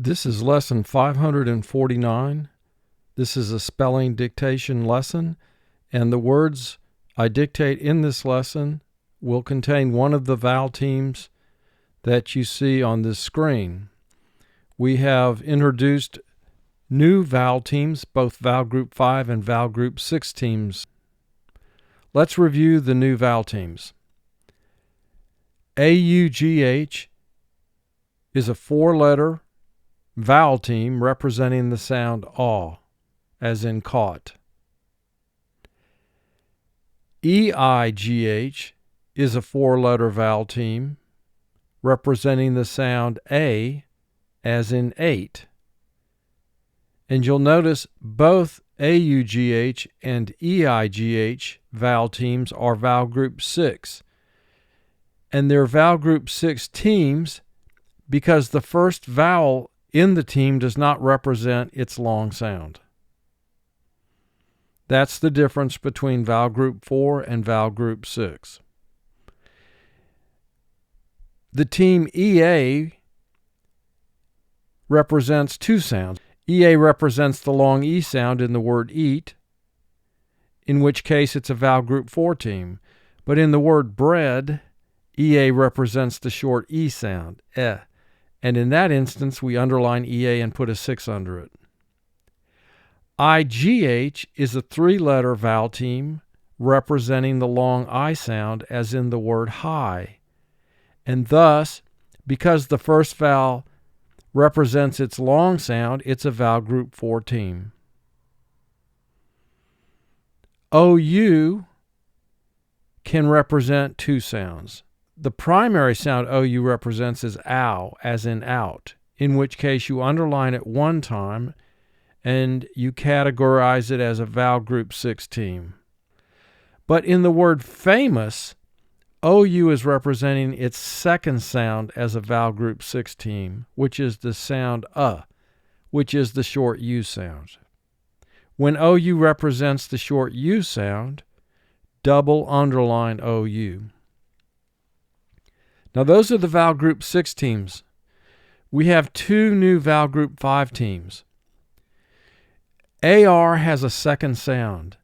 This is lesson 549. This is a spelling dictation lesson, and the words I dictate in this lesson will contain one of the vowel teams that you see on this screen. We have introduced new vowel teams, both vowel group 5 and vowel group 6 teams. Let's review the new vowel teams. AUGH is a four-letter vowel team representing the sound aw, as in caught. EIGH is a four-letter vowel team representing the sound a, as in ate. And you'll notice both AUGH and EIGH vowel teams are vowel group 6. And they're vowel group 6 teams because the first vowel in the team does not represent its long sound. That's the difference between vowel group 4 and vowel group 6. The team EA represents two sounds. EA represents the long E sound in the word eat, in which case it's a vowel group 4 team. But in the word bread, EA represents the short E sound, eh. And in that instance, we underline EA and put a 6 under it. IGH is a three-letter vowel team representing the long I sound, as in the word high. And thus, because the first vowel represents its long sound, it's a vowel group 4 team. OU can represent two sounds. The primary sound OU represents is ow, as in out, in which case you underline it one time and you categorize it as a vowel group 6 team. But in the word famous, OU is representing its second sound as a vowel group 6 team, which is the sound which is the short U sound. When OU represents the short U sound, double underline OU. Now those are the vowel group 6 teams. We have two new vowel group 5 teams. AR has a second sound.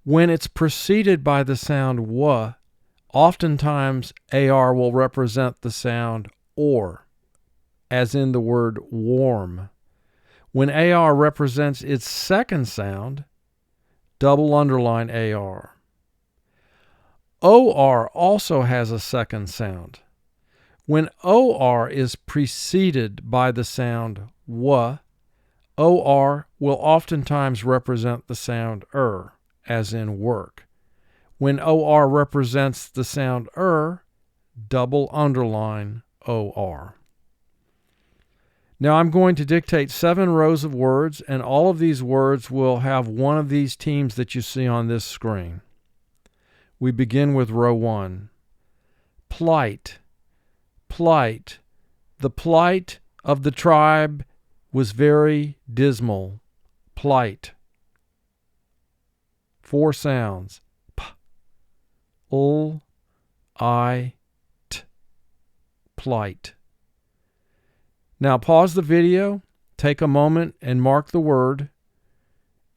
When it's preceded by the sound W, oftentimes AR will represent the sound OR, as in the word warm. When AR represents its second sound, double underline AR. OR also has a second sound. When OR is preceded by the sound W, OR will oftentimes represent the sound as in work. When OR represents the sound double underline OR. Now I'm going to dictate 7 rows of words, and all of these words will have one of these teams that you see on this screen. We begin with row 1. Plight. Plight. The plight of the tribe was very dismal. Plight. 4 sounds. P, ul, I, t. Plight. Now pause the video, take a moment and mark the word,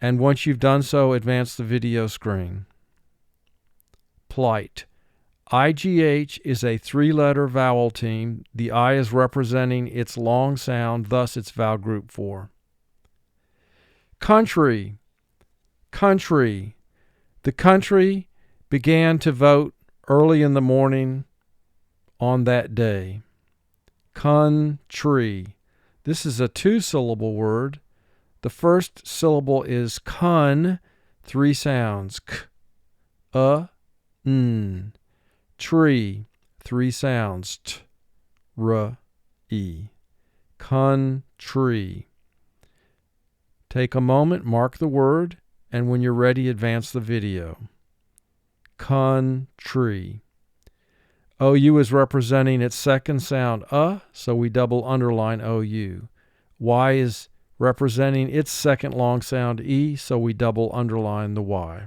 and once you've done so, advance the video screen. Plight. IGH is a 3-letter vowel team. The I is representing its long sound, thus it's vowel group 4. Country. Country. The country began to vote early in the morning on that day. Country. This is a 2-syllable word. The first syllable is kun, 3 sounds. K, n. Tree, 3 sounds. T, r, e. Country. Take a moment, mark the word, and when you're ready, advance the video. Country. OU is representing its second sound, so we double underline OU. Y is representing its second long sound, E, so we double underline the Y.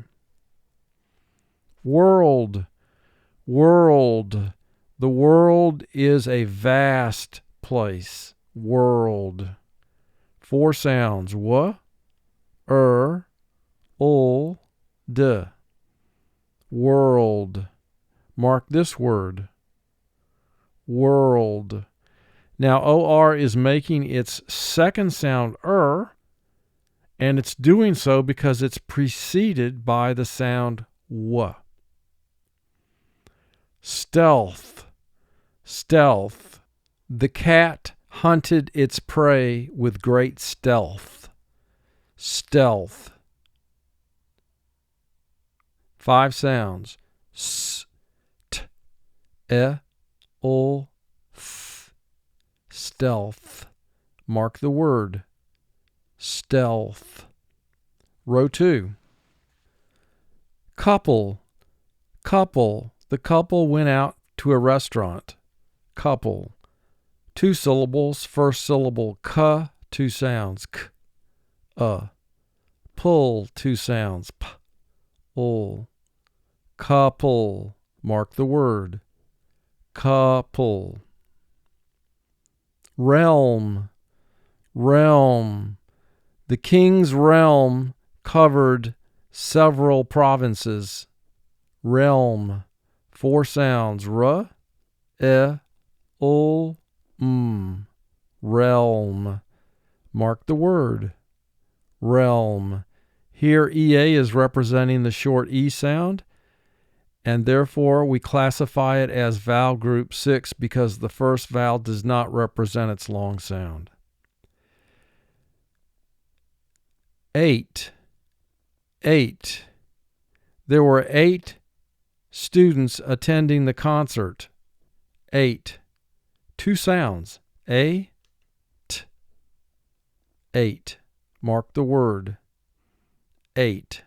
World. World. The world is a vast place. world. 4 sounds. W, ul, d. World. Mark this word. World. Now, OR is making its second sound, and it's doing so because it's preceded by the sound W. Stealth. Stealth. The cat hunted its prey with great stealth. Stealth. 5 sounds. S, t, e, ul, th. Stealth. Mark the word. Stealth. Row 2. Couple. Couple. The couple went out to a restaurant. Couple. 2 syllables. First syllable k, 2 sounds. K, pull, 2 sounds. P, ul. Couple. Mark the word. Couple. Realm. Realm. The king's realm covered several provinces. Realm. 4 sounds. R, e, ul, m. Realm. Mark the word. Realm. Here EA is representing the short E sound, and therefore we classify it as vowel group 6 because the first vowel does not represent its long sound. 8. 8. There were 8 students attending the concert. 8. 2 sounds. A, t. 8. Mark the word. 8.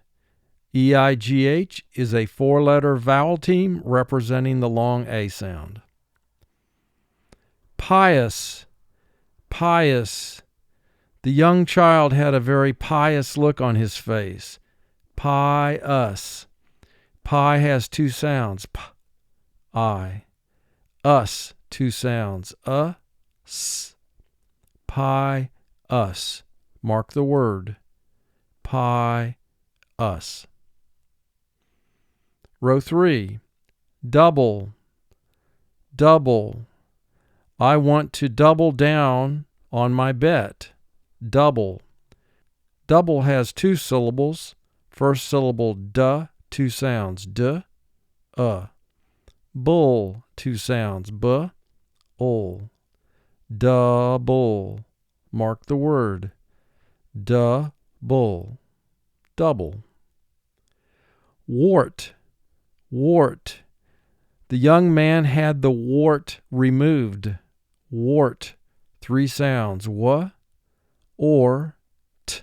EIGH is a 4-letter vowel team representing the long A sound. Pious. Pious. The young child had a very pious look on his face. Pious. Pi has 2 sounds. P, I. Us, 2 sounds. S. Pi, us. Mark the word. Pi, us. Row 3. Double. Double. I want to double down on my bet. Double. Double has 2 syllables. First syllable duh, 2 sounds. D, bull, 2 sounds. B, ul. Double. Mark the word. Double. Double. Wart. Wart. The young man had the wart removed. Wart. 3 sounds. W, or, t.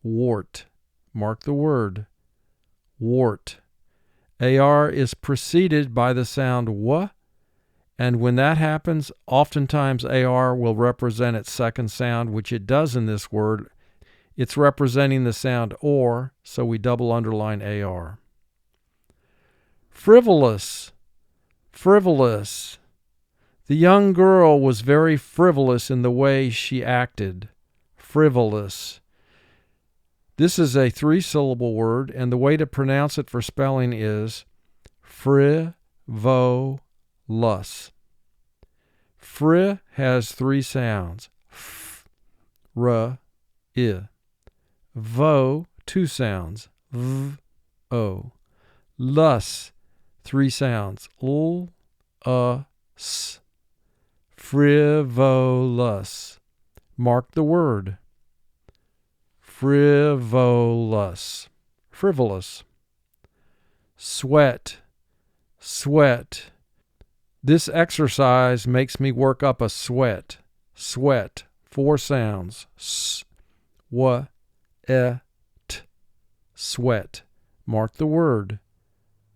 Wart. Mark the word. Wart. AR is preceded by the sound W, and when that happens, oftentimes AR will represent its second sound, which it does in this word. It's representing the sound or, so we double underline AR. Frivolous. Frivolous. The young girl was very frivolous in the way she acted. Frivolous. This is a 3-syllable word, and the way to pronounce it for spelling is frivolous. Fri has 3 sounds. F, r, I. Vo, 2 sounds. V, o. Lus, 3 sounds. L, s. Frivolous. Mark the word. Frivolous. Frivolous. Sweat. Sweat. This exercise makes me work up a sweat. Sweat. 4 sounds. S, w, e, t. Sweat. Mark the word.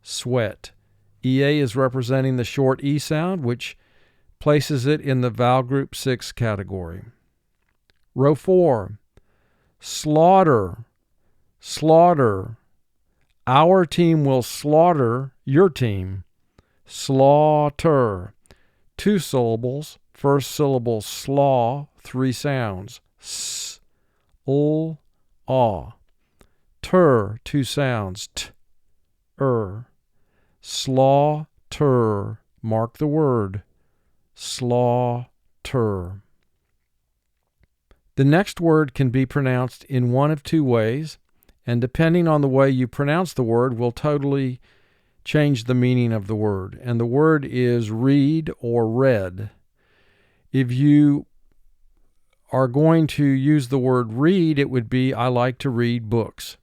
Sweat. EA is representing the short E sound, which places it in the vowel group 6 category. Row 4. Slaughter. Slaughter. Our team will slaughter your team. Slaughter. 2 syllables. First syllable, slaw, 3 sounds. S, ul, aw. Tur, 2 sounds. T, slaughter. Mark the word. Slaughter. The next word can be pronounced in one of 2 ways, and depending on the way you pronounce the word will totally change the meaning of the word. And the word is read or read. If you are going to use the word read, it would be, I like to read books.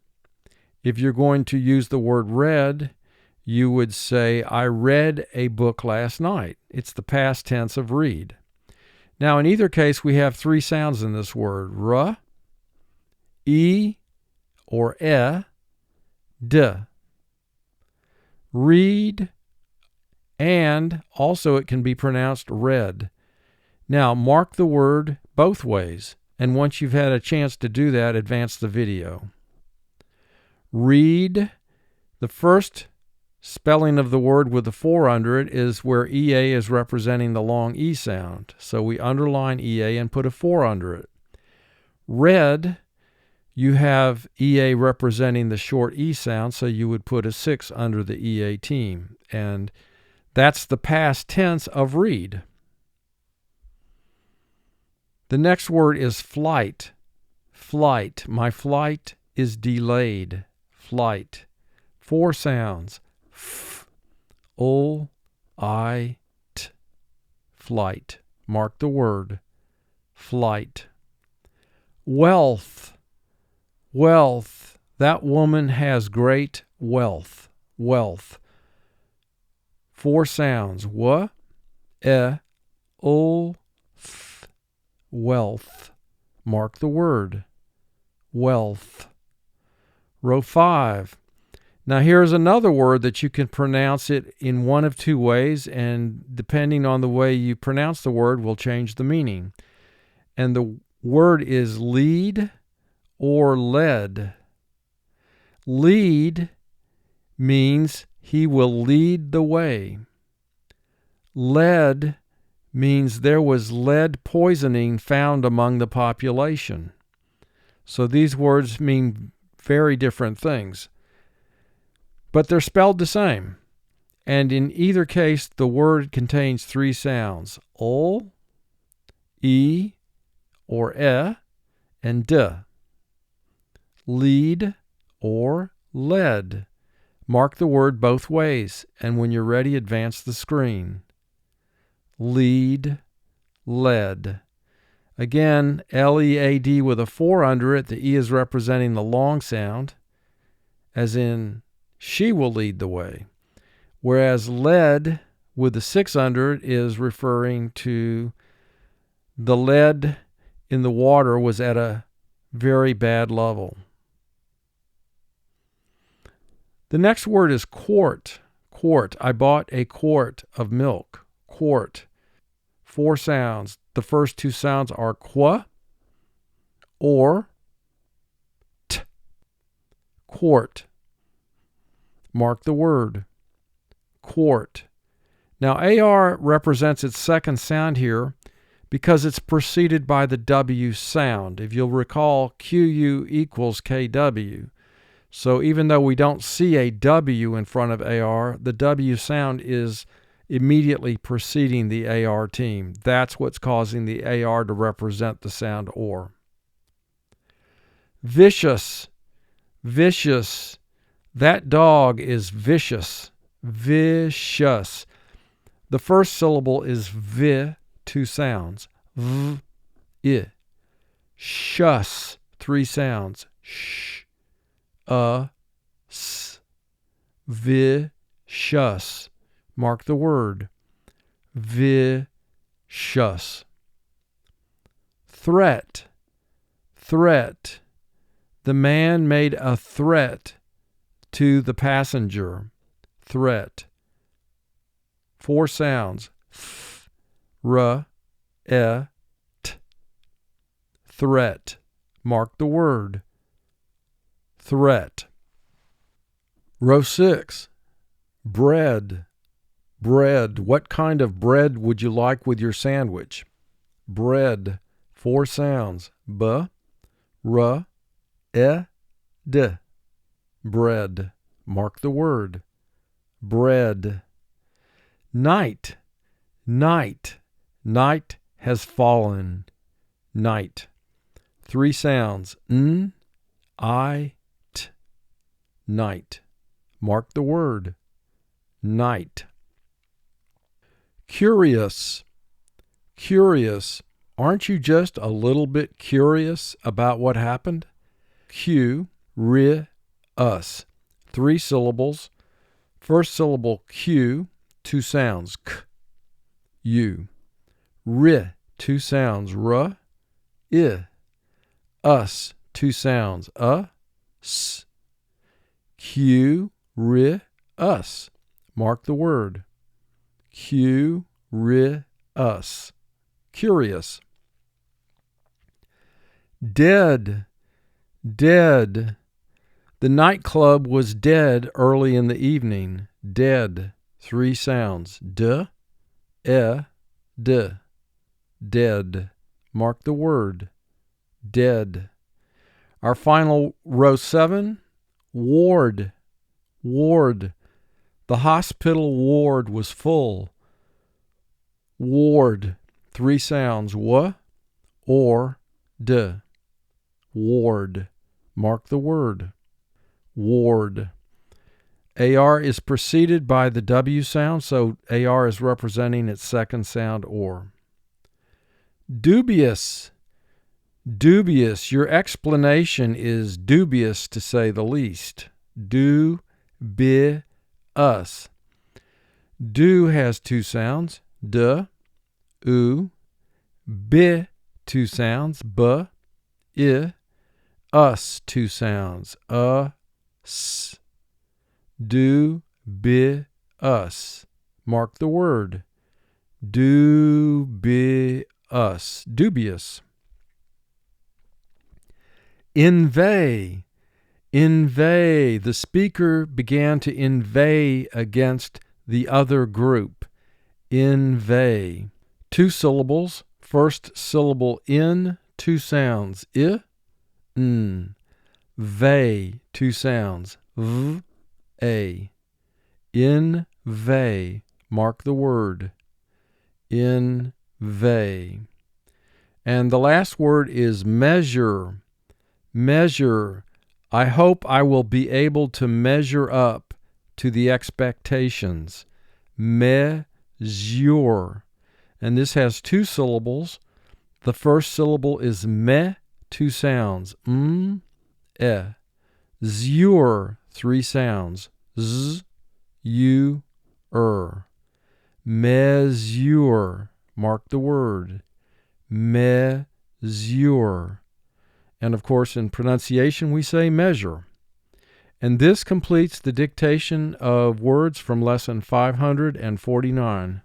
If you're going to use the word read, you would say, I read a book last night. It's the past tense of read. Now, in either case, we have 3 sounds in this word, r, e, or e, d. Read, and also it can be pronounced read. Now, mark the word both ways, and once you've had a chance to do that, advance the video. Read, the first spelling of the word with the 4 under it is where EA is representing the long E sound. So we underline EA and put a 4 under it. Read, you have EA representing the short E sound, so you would put a 6 under the EA team. And that's the past tense of read. The next word is flight. Flight. My flight is delayed. Flight. 4 sounds. F, ul, I, t. Flight. Mark the word. Flight. Wealth. Wealth. That woman has great wealth. Wealth. 4 sounds. W, e, ul, th. Wealth. Mark the word. Wealth. Row 5. Now here's another word that you can pronounce it in one of 2 ways, and depending on the way you pronounce the word will change the meaning. And the word is lead or led. Lead means he will lead the way. Lead means there was lead poisoning found among the population. So these words mean very different things. But they're spelled the same. And in either case, the word contains 3 sounds. Ul, e, or e, and d. Lead or led. Mark the word both ways, and when you're ready, advance the screen. Lead, led. Again, L-E-A-D with a 4 under it. The E is representing the long sound, as in she will lead the way. Whereas led with the 6 under it is referring to the lead in the water was at a very bad level. The next word is quart. Quart. I bought a quart of milk. Quart. 4 sounds. The first 2 sounds are qua or t. Quart. Mark the word. Quart. Now AR represents its second sound here because it's preceded by the W sound. If you'll recall, QU equals KW. So even though we don't see a W in front of AR, the W sound is immediately preceding the AR team. That's what's causing the AR to represent the sound OR. Vicious. Vicious. That dog is vicious. Vicious. The first syllable is vi, 2 sounds. V, I. Shus, 3 sounds. Sh, s. Vicious. Mark the word. Vicious. Threat. Threat. The man made a threat to the passenger. Threat. 4 sounds. Th, r, e, t. Threat. Mark the word. Threat. Row 6. Bread. Bread. What kind of bread would you like with your sandwich? Bread. 4 sounds. B, r, e, d. Bread. Mark the word. Bread. Night. Night. Night has fallen. Night. 3 sounds. N, I, t. Night. Mark the word. Night. Curious. Curious. Aren't you just a little bit curious about what happened? Q, ri, us. 3 syllables. First syllable Q, 2 sounds. K, U. Ri, 2 sounds. R, I. Us, 2 sounds. S. Q, ri, us. Mark the word. Q, ri, us. Curious. Dead. Dead. The nightclub was dead early in the evening. Dead. 3 sounds. D, e, d. Dead. Mark the word. Dead. Our final row 7. Ward. Ward. The hospital ward was full. Ward. 3 sounds. W, or, d. Ward. Mark the word. Ward. AR is preceded by the W sound, so AR is representing its second sound, or. Dubious. Dubious. Your explanation is dubious, to say the least. Do, bi, us. Do has 2 sounds. D, u. Bi, 2 sounds. B, I. Us, 2 sounds. S. Do, bi, us. Mark the word. Do, bi, us. Dubious. Inveigh. Inveigh. The speaker began to inveigh against the other group. Inveigh. 2 syllables. First syllable in, 2 sounds. I, n. Veigh, 2 sounds. V, a. Inveigh. Mark the word. Inveigh. And the last word is measure. Measure. I hope I will be able to measure up to the expectations. Mesure. And this has 2 syllables. The first syllable is me, 2 sounds. E. Zure, 3 sounds. Z, u, Measure. Mark the word. Measure. And of course, in pronunciation, we say measure. And this completes the dictation of words from lesson 549.